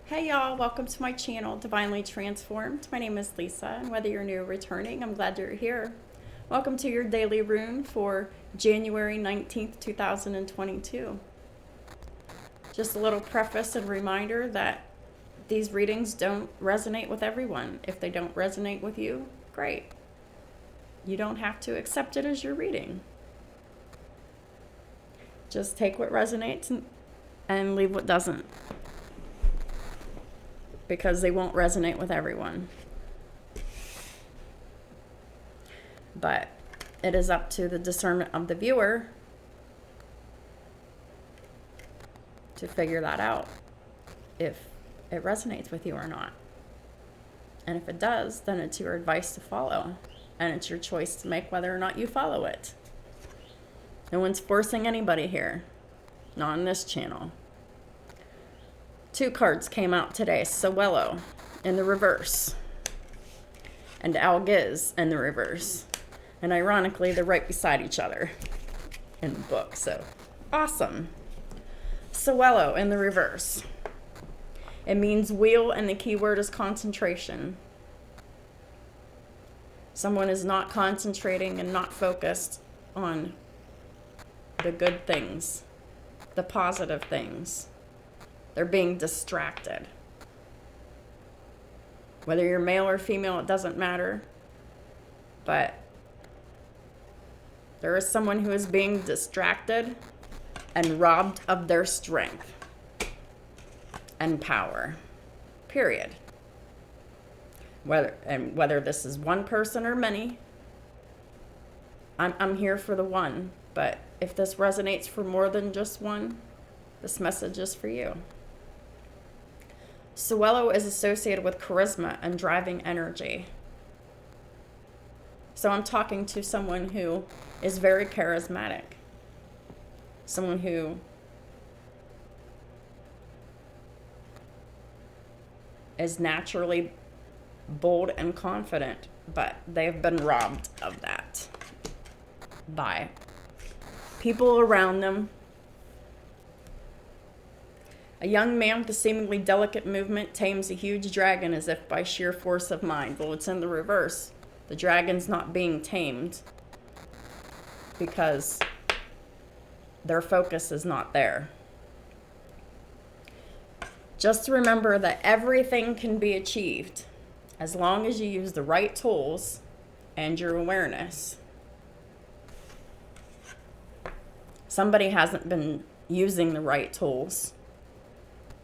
Hey y'all, welcome to my channel, Divinely Transformed. My name is Lisa, and whether you're new or returning, I'm glad you're here. Welcome to your daily rune for January 19th, 2022. Just a little preface and reminder that these readings don't resonate with everyone. If they don't resonate with you, great. You don't have to accept it as your reading. Just take what resonates and leave what doesn't, because they won't resonate with everyone. But it is up to the discernment of the viewer to figure that out, if it resonates with you or not. And if it does, then it's your advice to follow, and it's your choice to make whether or not you follow it. No one's forcing anybody here, not on this channel. Two cards came out today, Zelle in the reverse, and Algiz in the reverse. And ironically, they're right beside each other in the book, so awesome. Zelle in the reverse. It means wheel, and the key word is concentration. Someone is not concentrating and not focused on the good things, the positive things. They're being distracted. Whether you're male or female, it doesn't matter. But there is someone who is being distracted and robbed of their strength and power. Period. Whether this is one person or many, I'm here for the one. But if this resonates for more than just one, this message is for you. Zelle is associated with charisma and driving energy. So I'm talking to someone who is very charismatic. Someone who is naturally bold and confident, but they've been robbed of that by people around them. A young man with a seemingly delicate movement tames a huge dragon as if by sheer force of mind. Well, it's in the reverse. The dragon's not being tamed because their focus is not there. Just remember that everything can be achieved as long as you use the right tools and your awareness. Somebody hasn't been using the right tools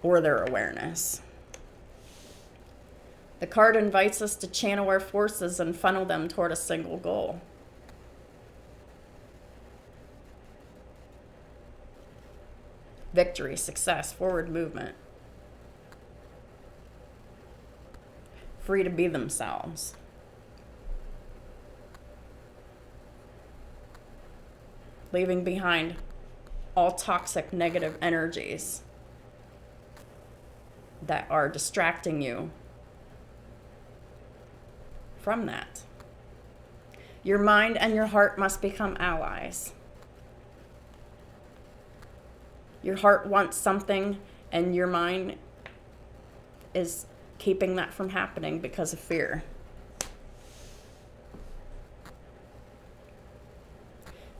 or their awareness. The card invites us to channel our forces and funnel them toward a single goal. Victory, success, forward movement. Free to be themselves. Leaving behind all toxic negative energies that are distracting you from that. Your mind and your heart must become allies. Your heart wants something, and your mind is keeping that from happening because of fear.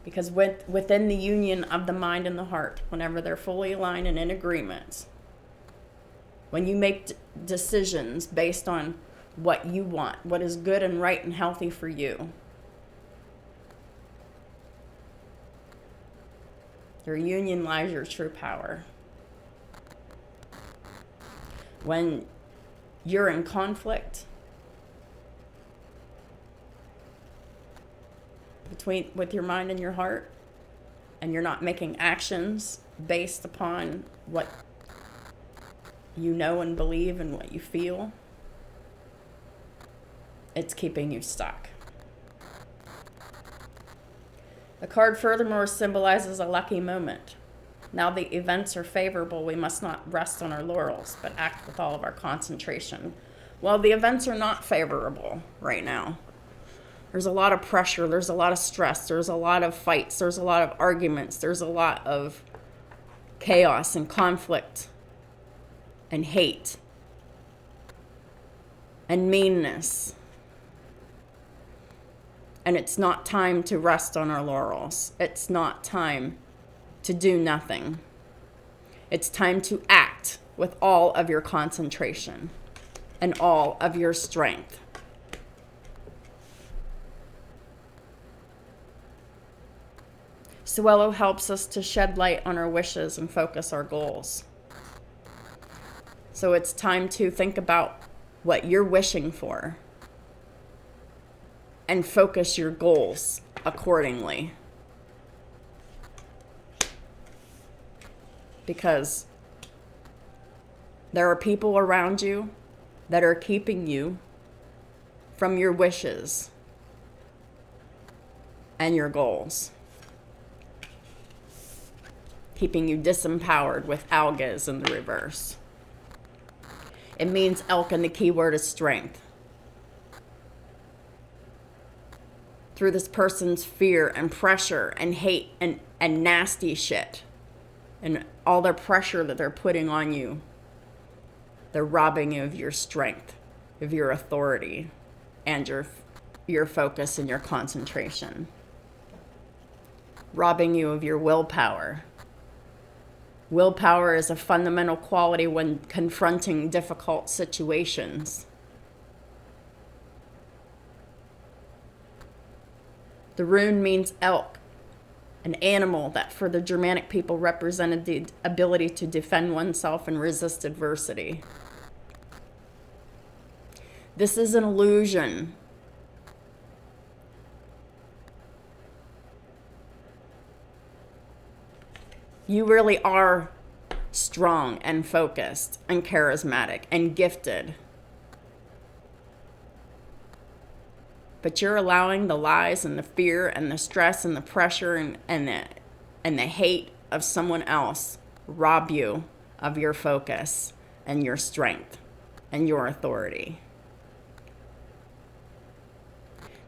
Because within the union of the mind and the heart, whenever they're fully aligned and in agreement, when you make decisions based on what you want, what is good and right and healthy for you, your union lies your true power. When you're in conflict with your mind and your heart, and you're not making actions based upon what you know and believe and what you feel, it's keeping you stuck. The card furthermore symbolizes a lucky moment. Now the events are favorable, we must not rest on our laurels, but act with all of our concentration. Well, the events are not favorable right now. There's a lot of pressure, there's a lot of stress, there's a lot of fights, there's a lot of arguments, there's a lot of chaos and conflict and hate and meanness. And it's not time to rest on our laurels. It's not time to do nothing. It's time to act with all of your concentration and all of your strength. Zelle helps us to shed light on our wishes and focus our goals. So it's time to think about what you're wishing for and focus your goals accordingly. Because there are people around you that are keeping you from your wishes and your goals. Keeping you disempowered with algas in the reverse. It means elk, and the key word is strength. Through this person's fear and pressure and hate and nasty shit and all their pressure that they're putting on you, they're robbing you of your strength, of your authority, and your focus and your concentration. Robbing you of your willpower. Willpower is a fundamental quality when confronting difficult situations. The rune means elk, an animal that for the Germanic people represented the ability to defend oneself and resist adversity. This is an illusion. You really are strong and focused and charismatic and gifted. But you're allowing the lies and the fear and the stress and the pressure and the hate of someone else rob you of your focus and your strength and your authority.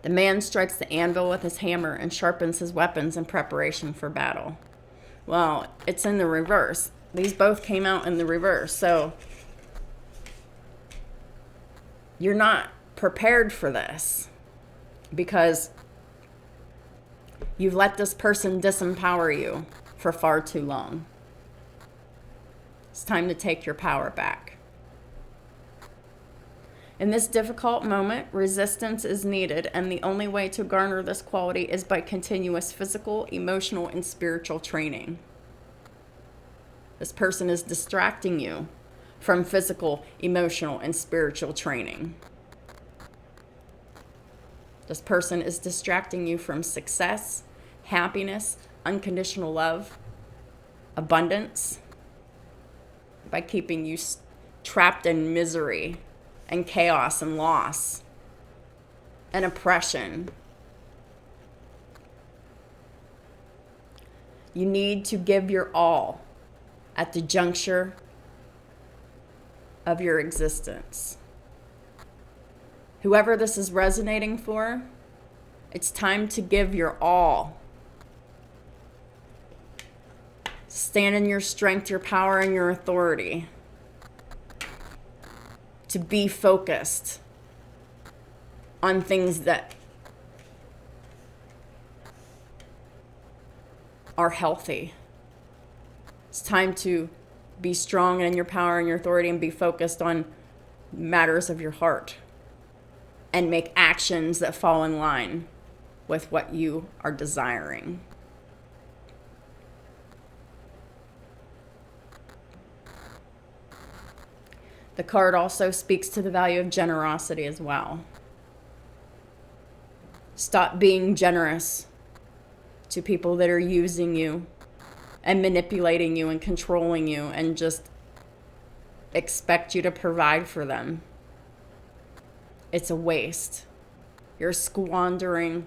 The man strikes the anvil with his hammer and sharpens his weapons in preparation for battle. Well, it's in the reverse. These both came out in the reverse. So you're not prepared for this because you've let this person disempower you for far too long. It's time to take your power back. In this difficult moment, resistance is needed, and the only way to garner this quality is by continuous physical, emotional, and spiritual training. This person is distracting you from physical, emotional, and spiritual training. This person is distracting you from success, happiness, unconditional love, abundance, by keeping you trapped in misery and chaos and loss and oppression. You need to give your all at the juncture of your existence. Whoever this is resonating for, it's time to give your all. Stand in your strength, your power, and your authority. To be focused on things that are healthy. It's time to be strong in your power and your authority and be focused on matters of your heart and make actions that fall in line with what you are desiring. The card also speaks to the value of generosity as well. Stop being generous to people that are using you and manipulating you and controlling you and just expect you to provide for them. It's a waste. You're squandering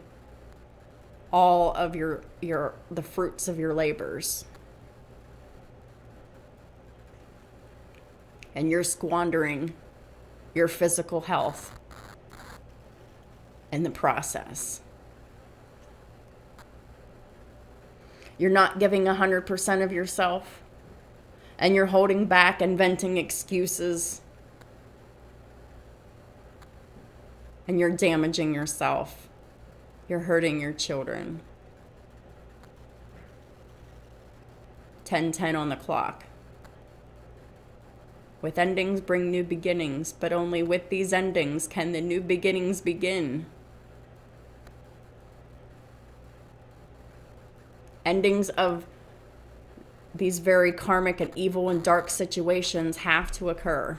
all of the fruits of your labors. And you're squandering your physical health in the process. You're not giving 100% of yourself, and you're holding back and venting excuses and you're damaging yourself. You're hurting your children. 10:10 on the clock. With endings bring new beginnings, but only with these endings can the new beginnings begin. Endings of these very karmic and evil and dark situations have to occur.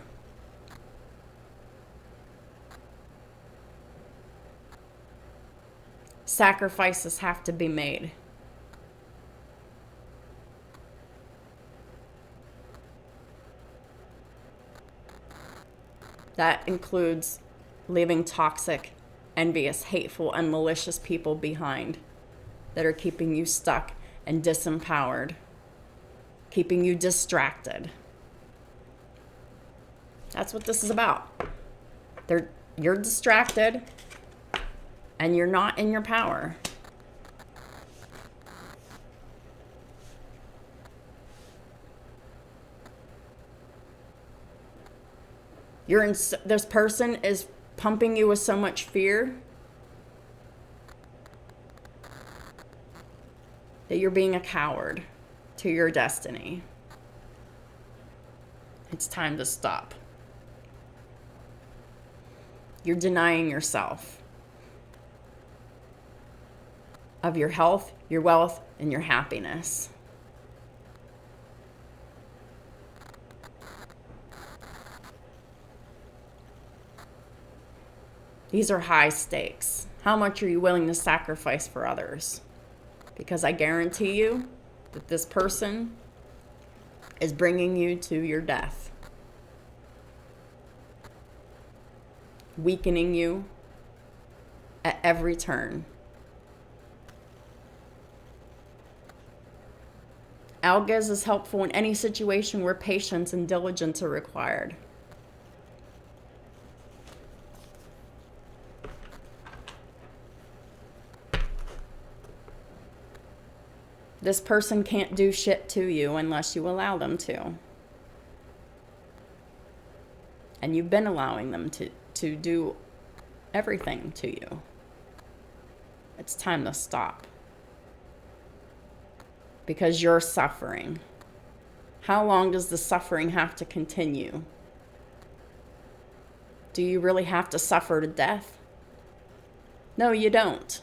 Sacrifices have to be made. That includes leaving toxic, envious, hateful, and malicious people behind that are keeping you stuck and disempowered, keeping you distracted. That's what this is about. You're distracted and you're not in your power. This person is pumping you with so much fear that you're being a coward to your destiny. It's time to stop. You're denying yourself of your health, your wealth, and your happiness. These are high stakes. How much are you willing to sacrifice for others? Because I guarantee you that this person is bringing you to your death, weakening you at every turn. Algiz is helpful in any situation where patience and diligence are required. This person can't do shit to you unless you allow them to. And you've been allowing them to do everything to you. It's time to stop. Because you're suffering. How long does the suffering have to continue? Do you really have to suffer to death? No, you don't.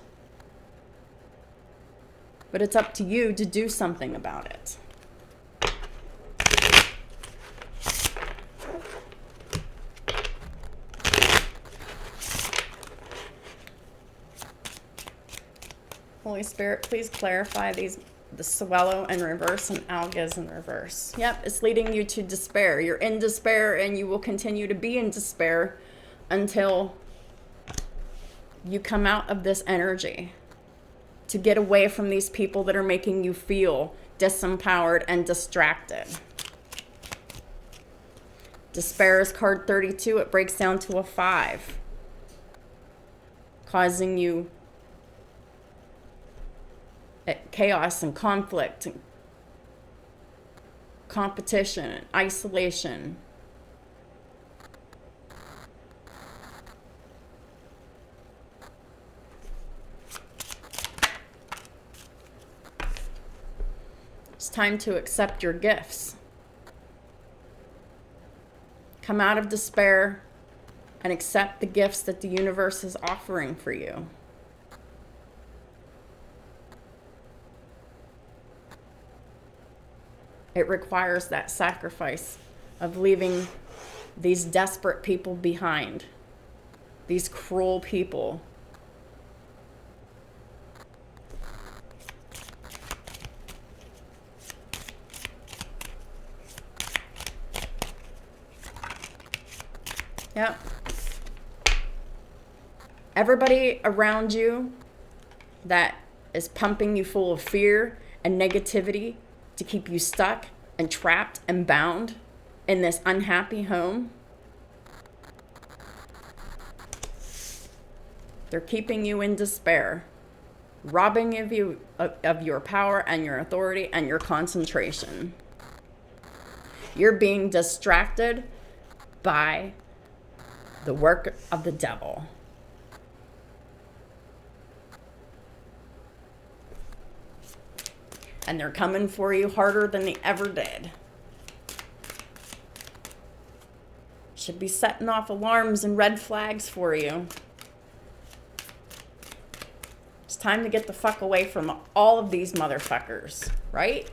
But it's up to you to do something about it. Holy Spirit, please clarify the swallow in reverse and algiz in reverse. Yep, it's leading you to despair. You're in despair and you will continue to be in despair until you come out of this energy. To get away from these people that are making you feel disempowered and distracted. Despair is card 32. It breaks down to a 5. Causing you chaos and conflict and competition and isolation. It's time to accept your gifts. Come out of despair and accept the gifts that the universe is offering for you. It requires that sacrifice of leaving these desperate people behind, these cruel people. Yep. Everybody around you that is pumping you full of fear and negativity to keep you stuck and trapped and bound in this unhappy home. They're keeping you in despair, robbing you of your power and your authority and your concentration. You're being distracted by the work of the devil. And they're coming for you harder than they ever did. Should be setting off alarms and red flags for you. It's time to get the fuck away from all of these motherfuckers, right?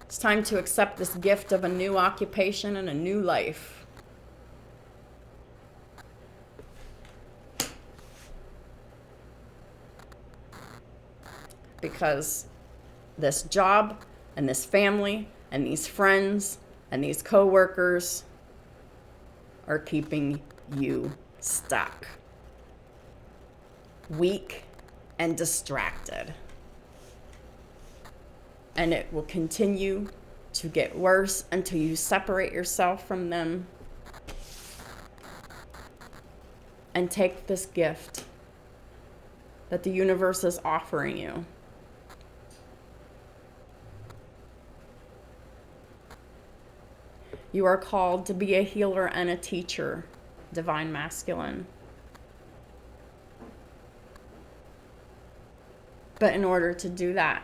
It's time to accept this gift of a new occupation and a new life. Because this job and this family and these friends and these coworkers are keeping you stuck, weak, and distracted. And it will continue to get worse until you separate yourself from them and take this gift that the universe is offering you. You are called to be a healer and a teacher, divine masculine. But in order to do that,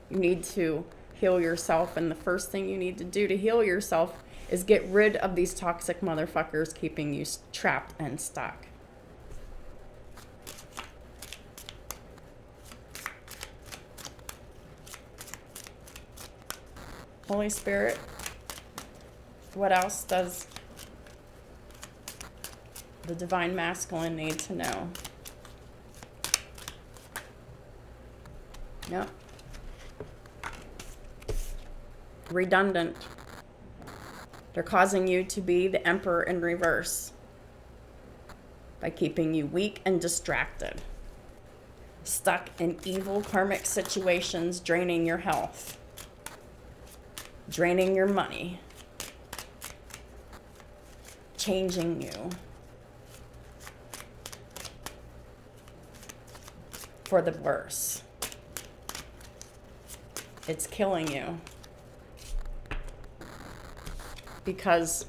you need to heal yourself. And the first thing you need to do to heal yourself is get rid of these toxic motherfuckers keeping you trapped and stuck. Holy Spirit, what else does the divine masculine need to know? Yep. Redundant. They're causing you to be the emperor in reverse by keeping you weak and distracted, stuck in evil karmic situations, draining your health, draining your money, changing you for the worse. It's killing you because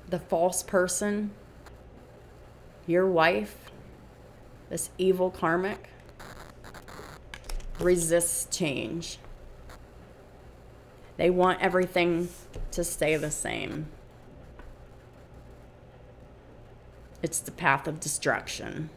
the false person, your wife, this evil karmic, resists change. They want everything to stay the same. It's the path of destruction.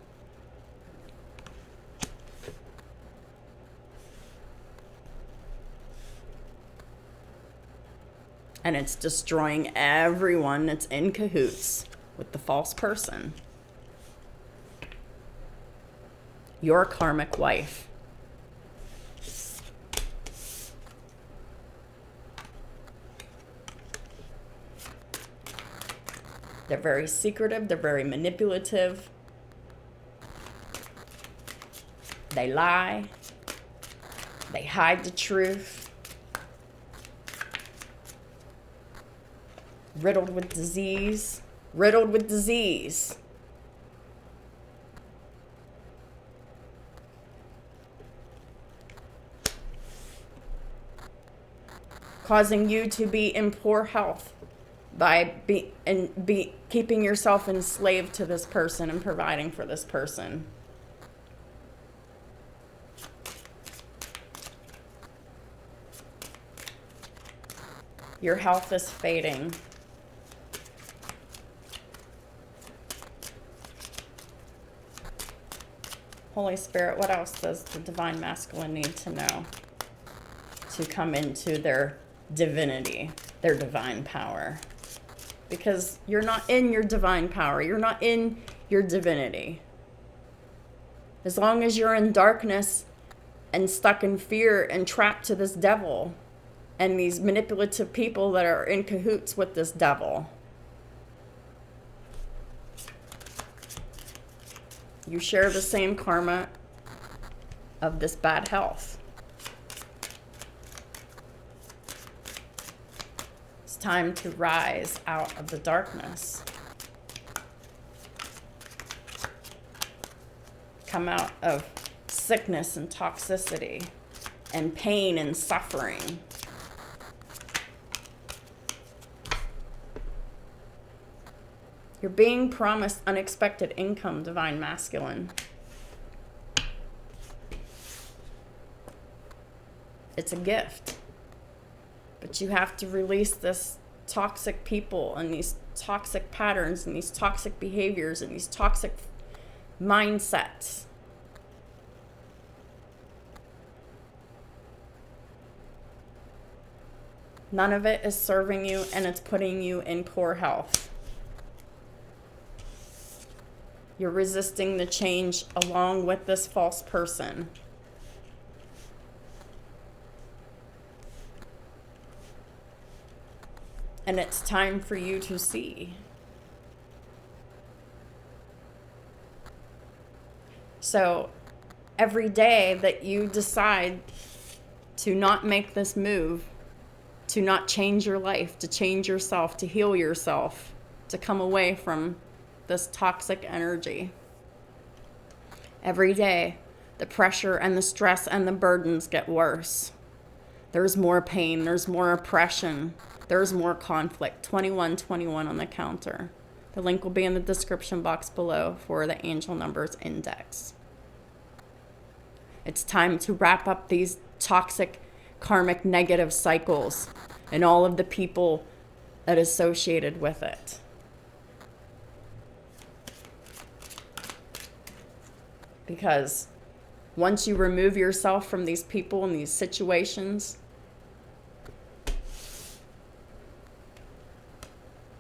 And it's destroying everyone that's in cahoots with the false person. Your karmic wife. They're very secretive. They're very manipulative. They lie. They hide the truth. Riddled with disease. Riddled with disease. Causing you to be in poor health by keeping yourself enslaved to this person and providing for this person. Your health is fading. Holy Spirit, what else does the divine masculine need to know to come into their divinity, their divine power? Because you're not in your divine power. You're not in your divinity. As long as you're in darkness and stuck in fear and trapped to this devil and these manipulative people that are in cahoots with this devil, you share the same karma of this bad health. It's time to rise out of the darkness. Come out of sickness and toxicity and pain and suffering. You're being promised unexpected income, divine masculine. It's a gift. But you have to release this toxic people and these toxic patterns and these toxic behaviors and these toxic mindsets. None of it is serving you, and it's putting you in poor health. You're resisting the change along with this false person. And it's time for you to see. So every day that you decide to not make this move, to not change your life, to change yourself, to heal yourself, to come away from this toxic energy, every day the pressure and the stress and the burdens get worse. There's more pain, there's more oppression, there's more conflict. 2121 on the counter. The link will be in the description box below for the Angel Numbers Index. It's time to wrap up these toxic, karmic, negative cycles and all of the people that are associated with it. Because once you remove yourself from these people and these situations,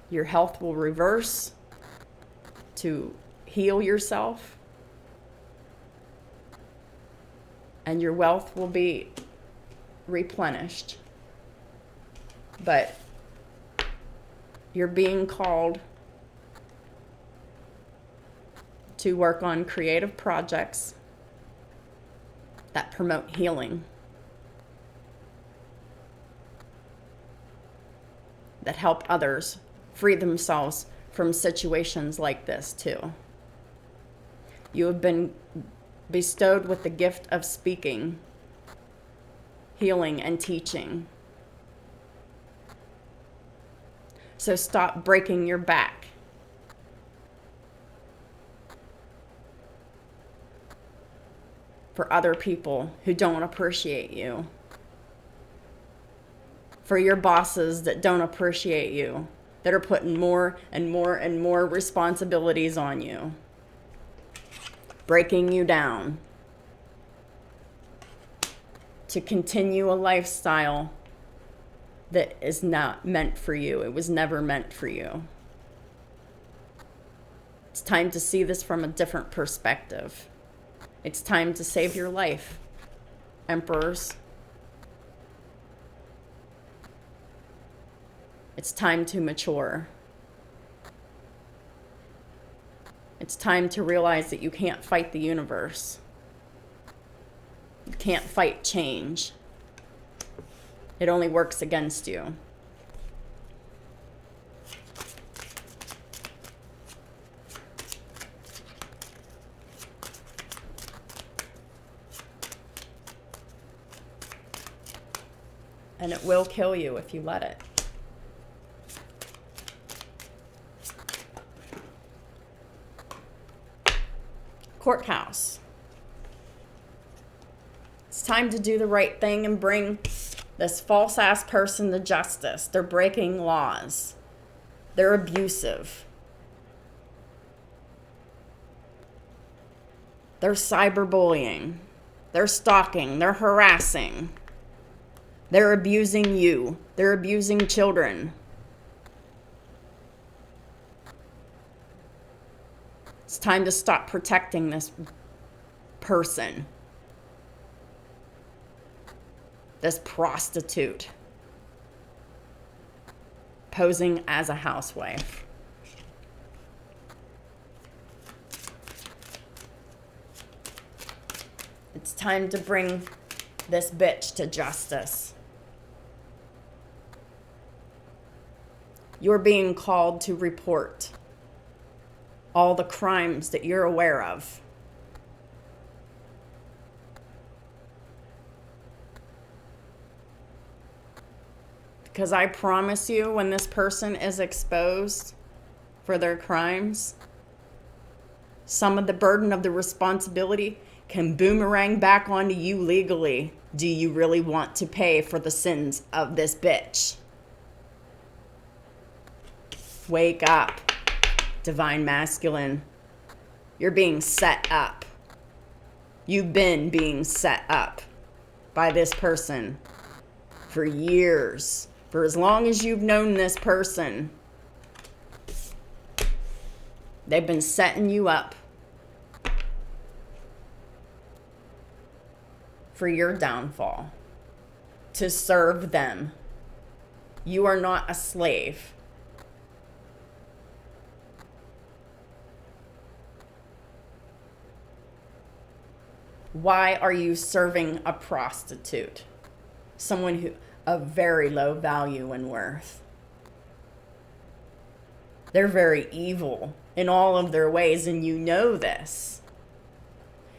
your health will reverse to heal yourself, and your wealth will be replenished. But you're being called to work on creative projects that promote healing, that help others free themselves from situations like this too. You have been bestowed with the gift of speaking, healing, and teaching. So stop breaking your back. For other people who don't appreciate you. For your bosses that don't appreciate you, that are putting more and more and more responsibilities on you, breaking you down to continue a lifestyle that is not meant for you. It was never meant for you. It's time to see this from a different perspective. It's time to save your life, emperors. It's time to mature. It's time to realize that you can't fight the universe. You can't fight change. It only works against you. And it will kill you if you let it. Courthouse. It's time to do the right thing and bring this false ass person to justice. They're breaking laws. They're abusive. They're cyberbullying. They're stalking. They're harassing. They're abusing you. They're abusing children. It's time to stop protecting this person. This prostitute. Posing as a housewife. It's time to bring this bitch to justice. You're being called to report all the crimes that you're aware of. Because I promise you, when this person is exposed, for their crimes, some of the burden of the responsibility can boomerang back onto you legally. Do you really want to pay for the sins of this bitch? Wake up, divine masculine. You're being set up. You've been being set up by this person for years. For as long as you've known this person, they've been setting you up for your downfall, to serve them. You are not a slave. Why are you serving a prostitute? Someone who of very low value and worth. They're very evil in all of their ways, and you know this.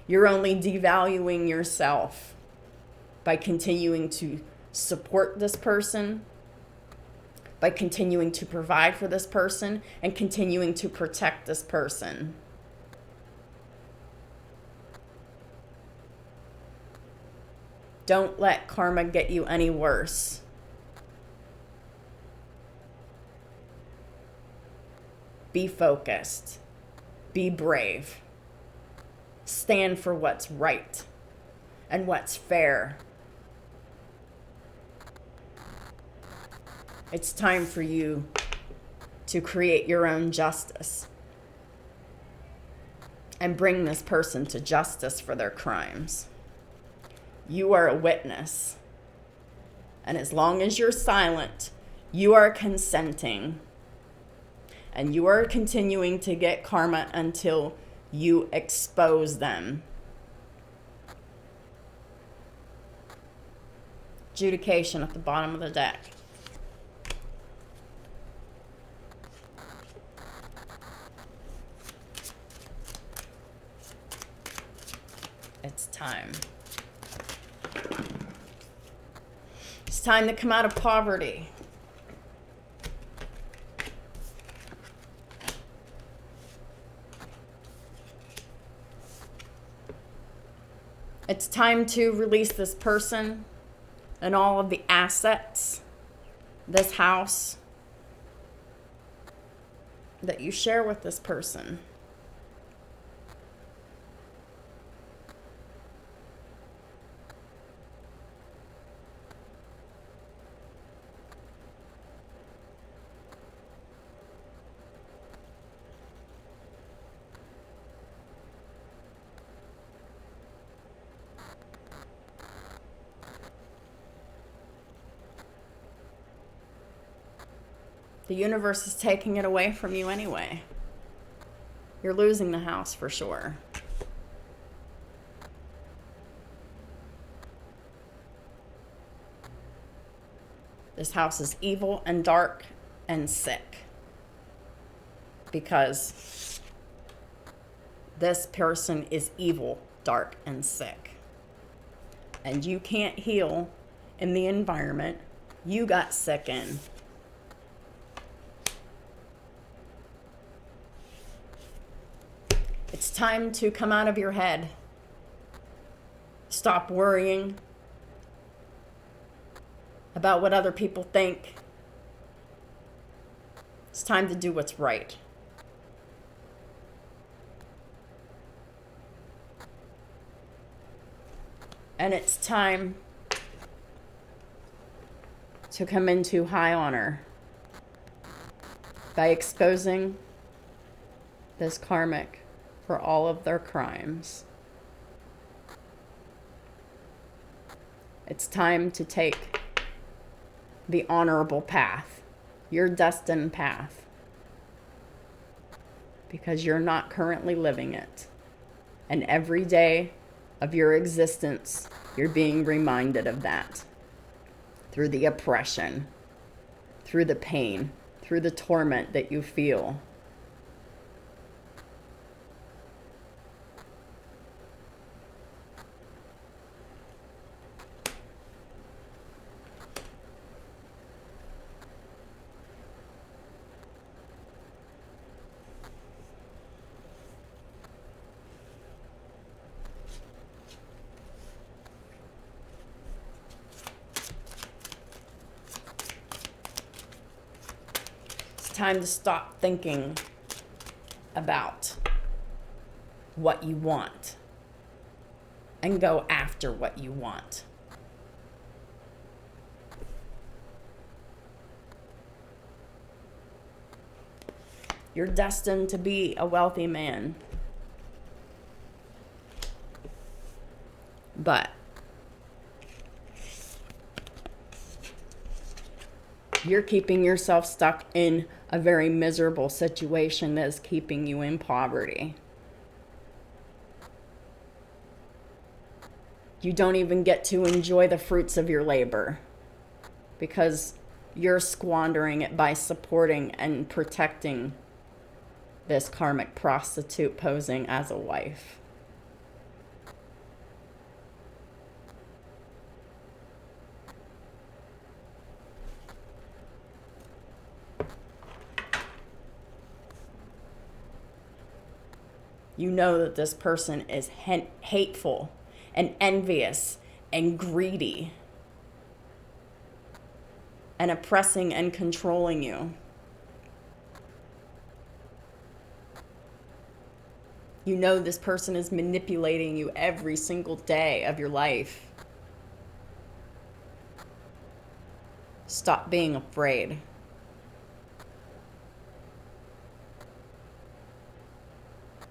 You're only devaluing yourself by continuing to support this person, by continuing to provide for this person, and continuing to protect this person. Don't let karma get you any worse. Be focused. Be brave. Stand for what's right and what's fair. It's time for you to create your own justice and bring this person to justice for their crimes. You are a witness. And as long as you're silent, you are consenting. And you are continuing to get karma until you expose them. Adjudication at the bottom of the deck. It's time. It's time to come out of poverty. It's time to release this person and all of the assets, this house that you share with this person. The universe is taking it away from you anyway. You're losing the house for sure. This house is evil and dark and sick because this person is evil, dark, and sick. And you can't heal in the environment you got sick in. It's time to come out of your head. Stop worrying about what other people think. It's time to do what's right. And it's time to come into high honor by exposing this karmic for all of their crimes. It's time to take the honorable path, your destined path, because you're not currently living it. And every day of your existence, you're being reminded of that through the oppression, through the pain, through the torment that you feel. time to stop thinking about what you want and go after what you want. You're destined to be a wealthy man. But you're keeping yourself stuck in a very miserable situation that is keeping you in poverty. You don't even get to enjoy the fruits of your labor because you're squandering it by supporting and protecting this karmic prostitute posing as a wife. You know that this person is hateful and envious and greedy and oppressing and controlling you. You know this person is manipulating you every single day of your life. Stop being afraid.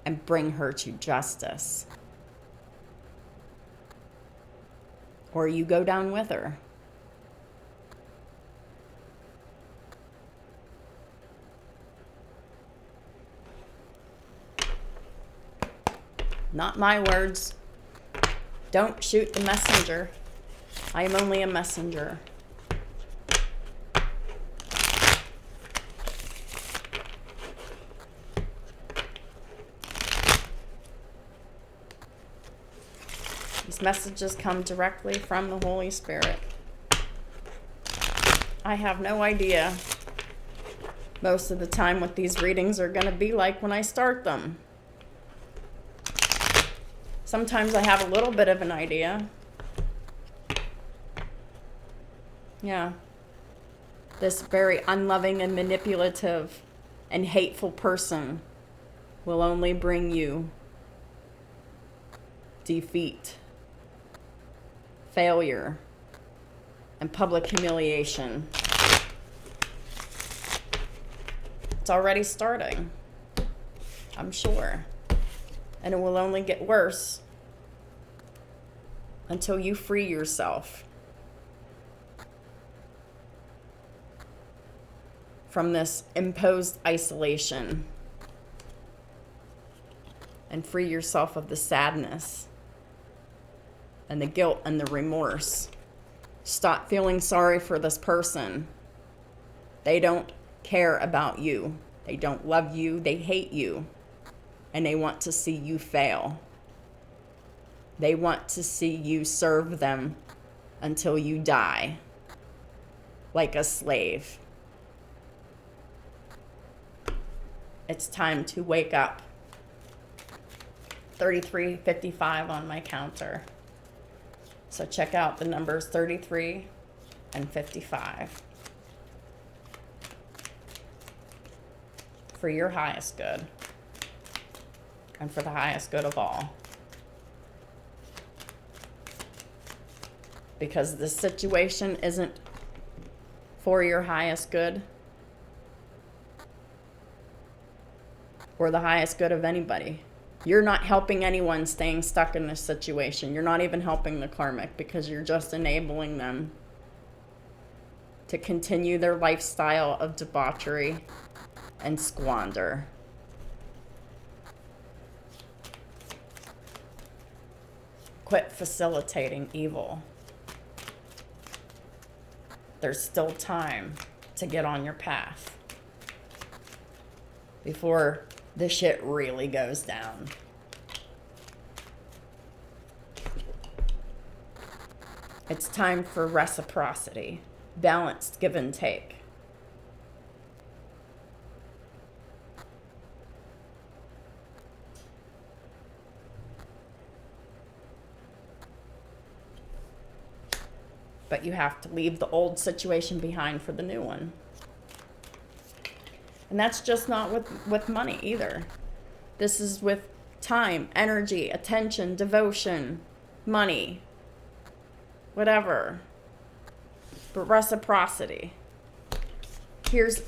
And bring her to justice. Or you go down with her. Not my words. Don't shoot the messenger. I am only a messenger. These messages come directly from the Holy Spirit. I have no idea most of the time what these readings are going to be like when I start them. Sometimes I have a little bit of an idea. Yeah. This very unloving and manipulative and hateful person will only bring you defeat, failure, and public humiliation. It's already starting, I'm sure. And it will only get worse until you free yourself from this imposed isolation and free yourself of the sadness and the guilt and the remorse. Stop feeling sorry for this person. They don't care about you. They don't love you. They hate you. And they want to see you fail. They want to see you serve them until you die, like a slave. It's time to wake up. 33:55 on my counter. So check out the numbers 33 and 55 for your highest good and for the highest good of all. Because this situation isn't for your highest good or the highest good of anybody. You're not helping anyone staying stuck in this situation. You're not even helping the karmic because you're just enabling them to continue their lifestyle of debauchery and squander. Quit facilitating evil. There's still time to get on your path before the shit really goes down. It's time for reciprocity, balanced give and take. But you have to leave the old situation behind for the new one. And that's just not with money either. This is with time, energy, attention, devotion, money, whatever. But reciprocity. Here's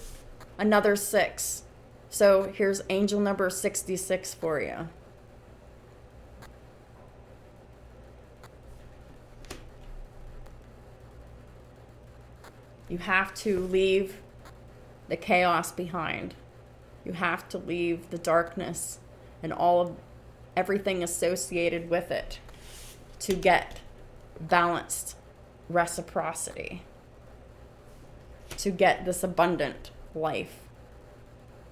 another 6. So here's angel number 66 for you. You have to leave the chaos behind. You have to leave the darkness and everything associated with it to get balanced reciprocity, to get this abundant life,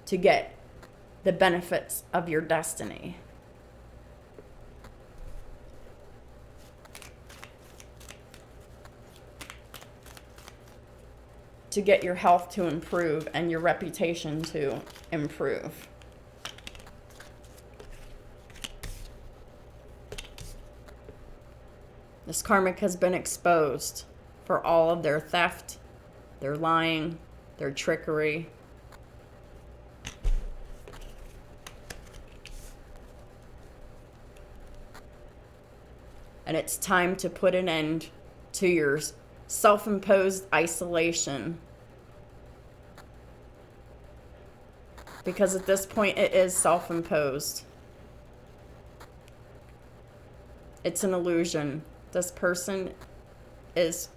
to get the benefits of your destiny. To get your health to improve and your reputation to improve. This karmic has been exposed for all of their theft, their lying, their trickery. And it's time to put an end to your self-imposed isolation. Because at this point it is self-imposed. It's an illusion. This person is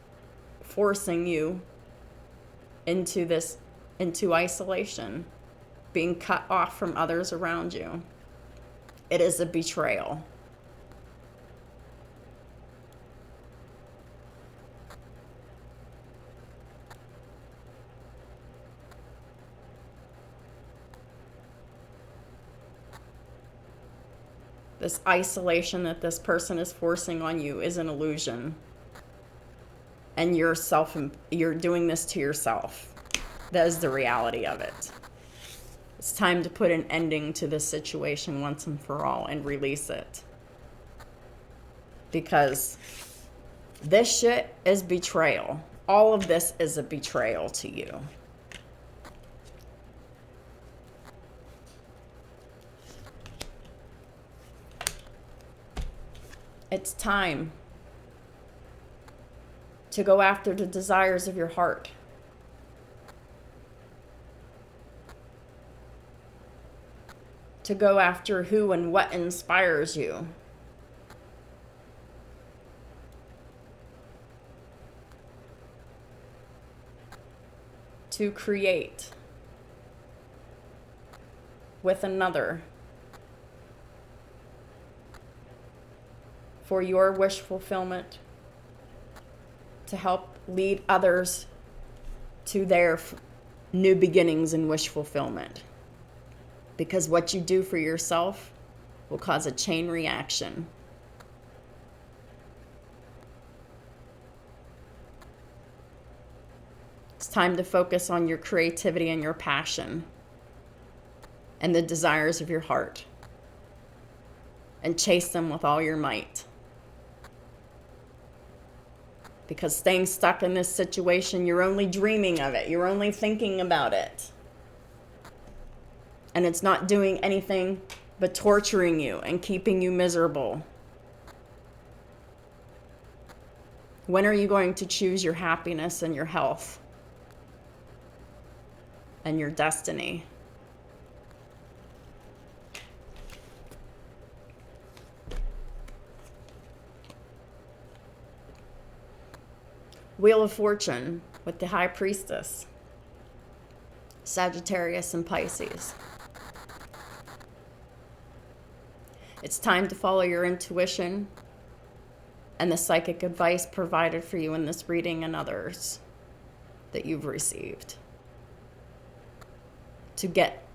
forcing you into isolation, being cut off from others around you. It is a betrayal. This isolation that this person is forcing on you is an illusion. And you're doing this to yourself. That is the reality of it. It's time to put an ending to this situation once and for all and release it. Because this shit is betrayal. All of this is a betrayal to you. It's time to go after the desires of your heart. To go after who and what inspires you. To create with another for your wish fulfillment, to help lead others to their new beginnings and wish fulfillment. Because what you do for yourself will cause a chain reaction. It's time to focus on your creativity and your passion and the desires of your heart, and chase them with all your might. Because staying stuck in this situation, you're only dreaming of it. You're only thinking about it. And it's not doing anything but torturing you and keeping you miserable. When are you going to choose your happiness and your health and your destiny? Wheel of Fortune with the High Priestess, Sagittarius and Pisces. It's time to follow your intuition and the psychic advice provided for you in this reading and others that you've received to get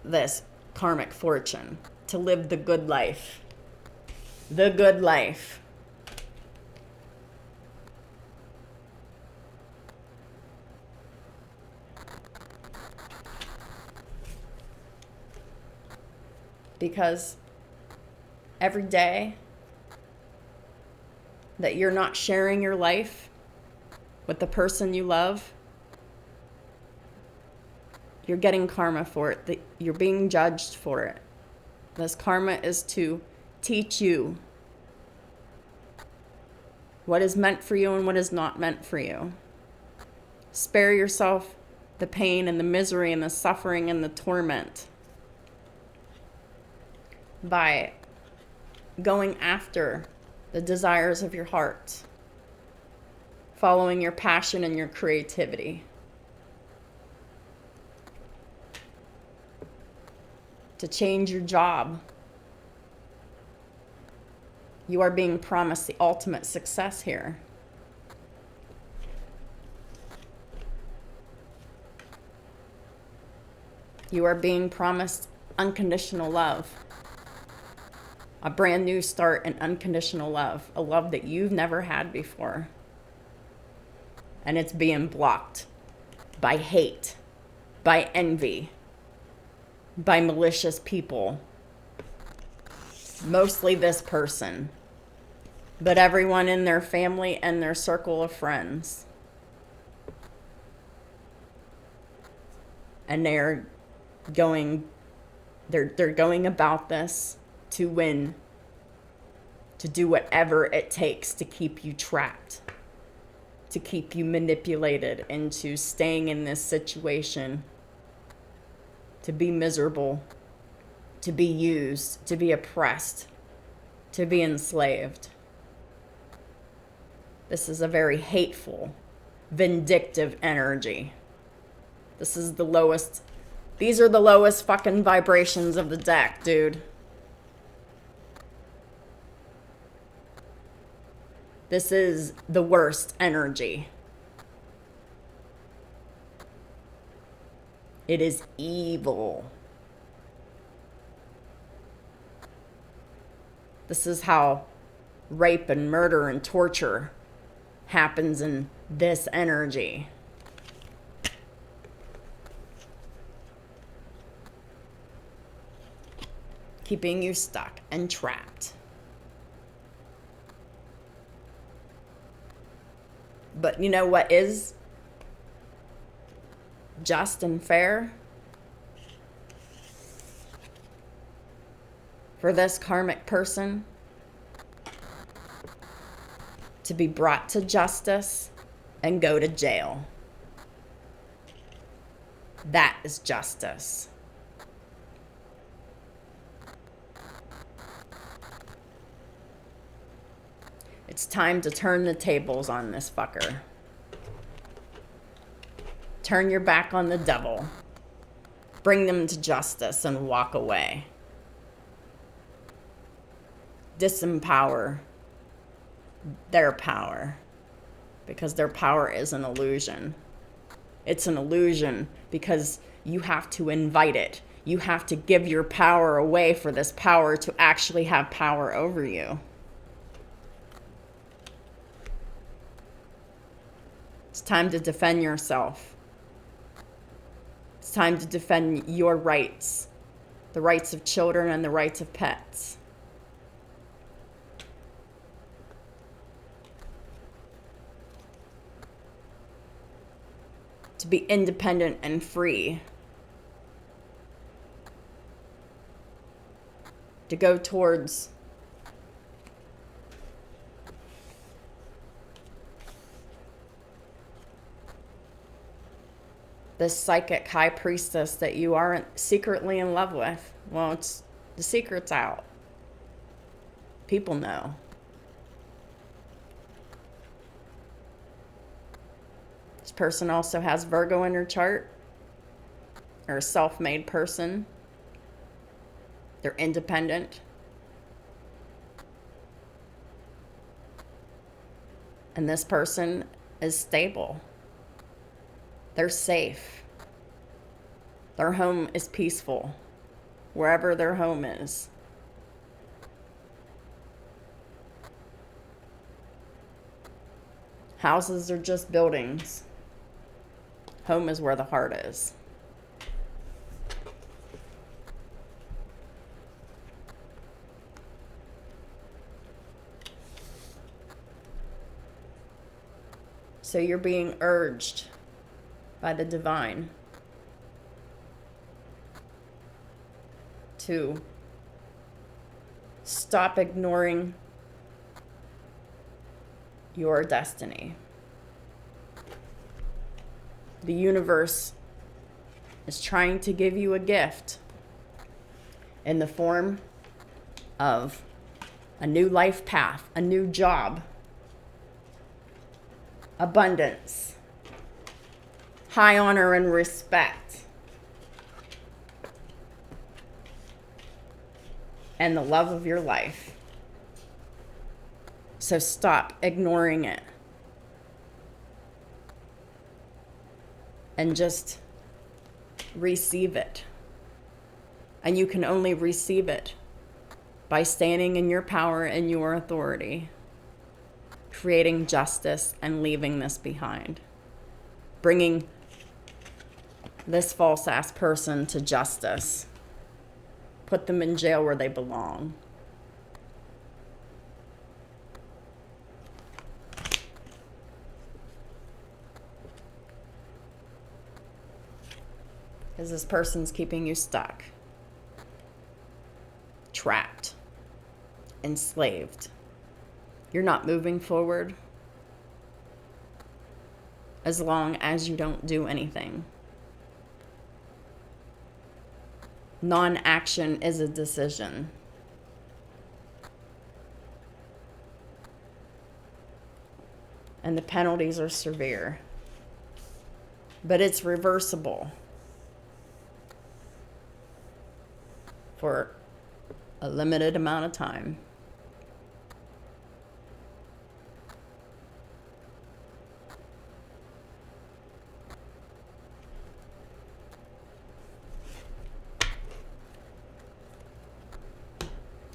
this karmic fortune, to live the good life. The good life. Because every day that you're not sharing your life with the person you love, You're getting karma for it. You're being judged for it. This karma is to teach you what is meant for you and what is not meant for you. Spare yourself the pain and the misery and the suffering and the torment by going after the desires of your heart, following your passion and your creativity. To change your job. You are being promised the ultimate success here. You are being promised unconditional love. A brand new start and unconditional love. A love that you've never had before. And it's being blocked by hate, by envy, by malicious people. Mostly this person, but everyone in their family and their circle of friends. And they're going about this to win, to do whatever it takes to keep you trapped, to keep you manipulated into staying in this situation, to be miserable, to be used, to be oppressed, to be enslaved. This is a very hateful, vindictive energy. This is the lowest. These are the lowest fucking vibrations of the deck, dude. This is the worst energy. It is evil. This is how rape and murder and torture happens in this energy. Keeping you stuck and trapped. But you know what is just and fair? For this karmic person to be brought to justice and go to jail. That is justice. It's time to turn the tables on this fucker. Turn your back on the devil. Bring them to justice and walk away. Disempower their power, because their power is an illusion. It's an illusion because you have to invite it. You have to give your power away for this power to actually have power over you. It's time to defend yourself. It's time to defend your rights, the rights of children and the rights of pets. To be independent and free. To go towards this psychic high priestess that you aren't secretly in love with. Well, it's the secret's out. People know. This person also has Virgo in her chart. They're a self-made person. They're independent. And this person is stable. They're safe. Their home is peaceful, wherever their home is. Houses are just buildings. Home is where the heart is. So you're being urged by the divine to stop ignoring your destiny. The universe is trying to give you a gift in the form of a new life path, a new job, abundance, high honor and respect, and the love of your life. So stop ignoring it and just receive it. And you can only receive it by standing in your power and your authority, creating justice and leaving this behind, bringing this false ass person to justice, put them in jail where they belong. Because this person's keeping you stuck, trapped, enslaved. You're not moving forward as long as you don't do anything. Non-action is a decision. And the penalties are severe. But it's reversible for a limited amount of time.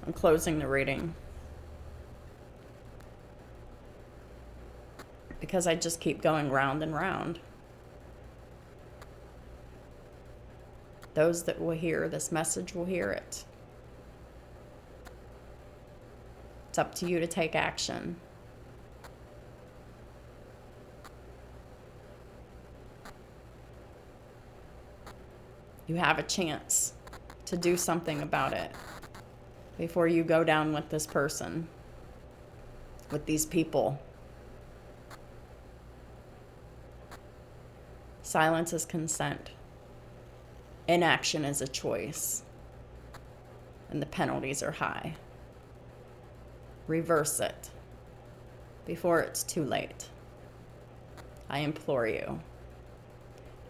I'm closing the reading because I just keep going round and round. Those that will hear this message will hear it. It's up to you to take action. You have a chance to do something about it before you go down with this person, with these people. Silence is consent. Inaction is a choice. And the penalties are high. Reverse it before it's too late. I implore you.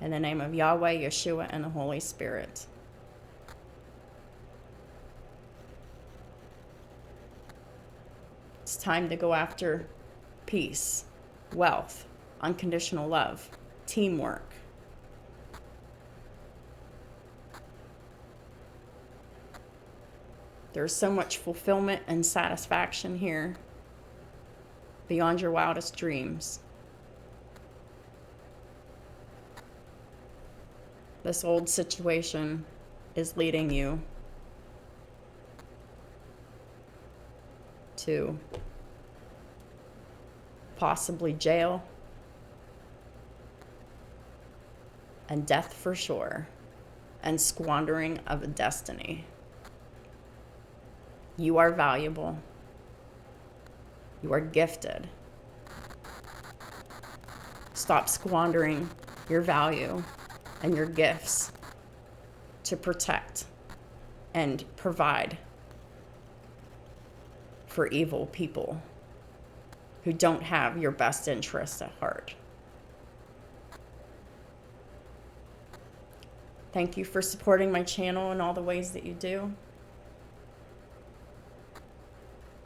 In the name of Yahweh, Yeshua, and the Holy Spirit. It's time to go after peace, wealth, unconditional love, teamwork. There's so much fulfillment and satisfaction here beyond your wildest dreams. This old situation is leading you to possibly jail and death for sure, and squandering of a destiny. You are valuable. You are gifted. Stop squandering your value and your gifts to protect and provide for evil people who don't have your best interests at heart. Thank you for supporting my channel in all the ways that you do.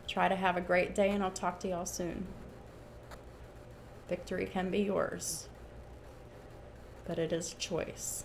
Try to have a great day, and I'll talk to y'all soon. Victory can be yours, but it is a choice.